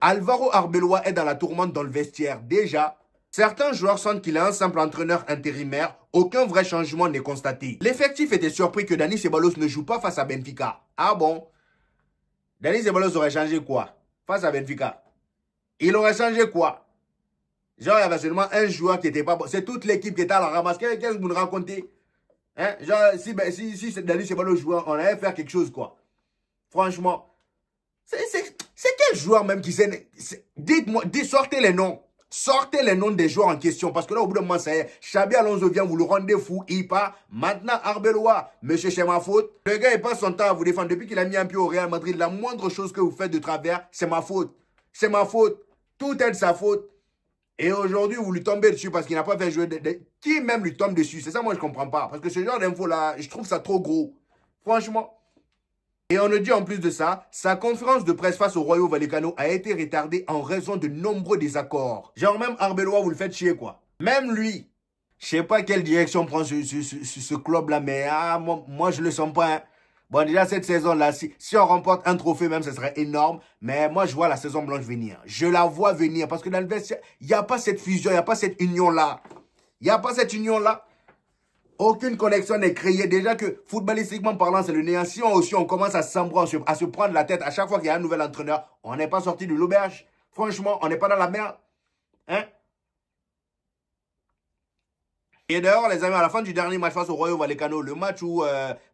Alvaro Arbeloa est dans la tourmente dans le vestiaire. Déjà, certains joueurs sentent qu'il est un simple entraîneur intérimaire. Aucun vrai changement n'est constaté. L'effectif était surpris que Dani Ceballos ne joue pas face à Benfica. Ah bon? Dani Ceballos aurait changé quoi face à Benfica? Il aurait changé quoi? Genre, il y avait seulement un joueur qui n'était pas bon. C'est toute l'équipe qui était à la ramasse. Qu'est-ce que vous nous racontez? Hein? Genre, si Dani Ceballos jouait, on allait faire quelque chose, quoi. Franchement. C'est quel joueur même qui s'est... Dites-moi, sortez les noms. Sortez les noms des joueurs en question. Parce que là, au bout d'un moment, ça y est. Xabi Alonso vient, vous le rendez fou. Il part. Maintenant, Arbeloa, monsieur, c'est ma faute. Le gars, il passe son temps à vous défendre. Depuis qu'il a mis un pied au Real Madrid, la moindre chose que vous faites de travers, c'est ma faute. C'est ma faute. Tout est de sa faute. Et aujourd'hui, vous lui tombez dessus parce qu'il n'a pas fait jouer... Qui même lui tombe dessus? C'est ça, moi, je ne comprends pas. Parce que ce genre d'infos-là, je trouve ça trop gros. Franchement. Et on nous dit en plus de ça, sa conférence de presse face au Rayo Vallecano a été retardée en raison de nombreux désaccords. Genre même Arbeloa, vous le faites chier quoi. Même lui. Je sais pas quelle direction prend ce club-là, mais moi je le sens pas. Hein. Bon déjà cette saison-là, si on remporte un trophée même, ce serait énorme. Mais moi je vois la saison blanche venir. Je la vois venir parce que dans le vestiaire, il n'y a pas cette fusion, il n'y a pas cette union-là. Il n'y a pas cette union-là. Aucune connexion n'est créée. Déjà que, footballistiquement parlant, c'est le néant. Si on commence à s'embrouiller, à se prendre la tête à chaque fois qu'il y a un nouvel entraîneur, on n'est pas sorti de l'auberge. Franchement, on n'est pas dans la merde. Hein? Et d'ailleurs, les amis, à la fin du dernier match face au Rayo Vallecano, le match où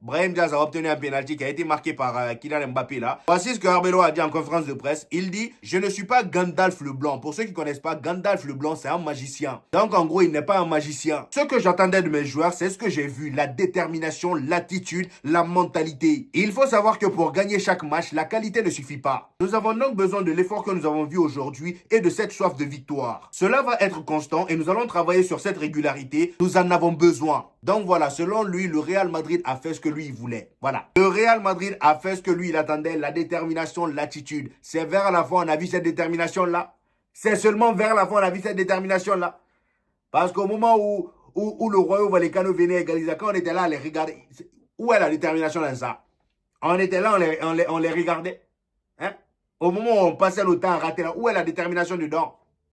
Brahim Diaz a obtenu un penalty qui a été marqué par Kylian Mbappé là. Voici ce que Arbeloa a dit en conférence de presse. Il dit, je ne suis pas Gandalf le Blanc. Pour ceux qui ne connaissent pas, Gandalf le Blanc, c'est un magicien. Donc en gros, il n'est pas un magicien. Ce que j'attendais de mes joueurs, c'est ce que j'ai vu. La détermination, l'attitude, la mentalité. Il faut savoir que pour gagner chaque match, la qualité ne suffit pas. Nous avons donc besoin de l'effort que nous avons vu aujourd'hui et de cette soif de victoire. Cela va être constant et nous allons travailler sur cette régularité. Nous en avons besoin. Donc voilà, selon lui, le Real Madrid a fait ce que lui, il voulait. Voilà. Le Real Madrid a fait ce que lui, il attendait, la détermination, l'attitude. C'est vers la fin, on a vu cette détermination-là. C'est seulement vers la fin, on a vu cette détermination-là. Parce qu'au moment où le Rayo Vallecano venait égaliser, quand on était là, on les regardait. Où est la détermination dans ça? On était là, on les regardait. Hein? Au moment où on passait le temps à rater là, où est la détermination dedans?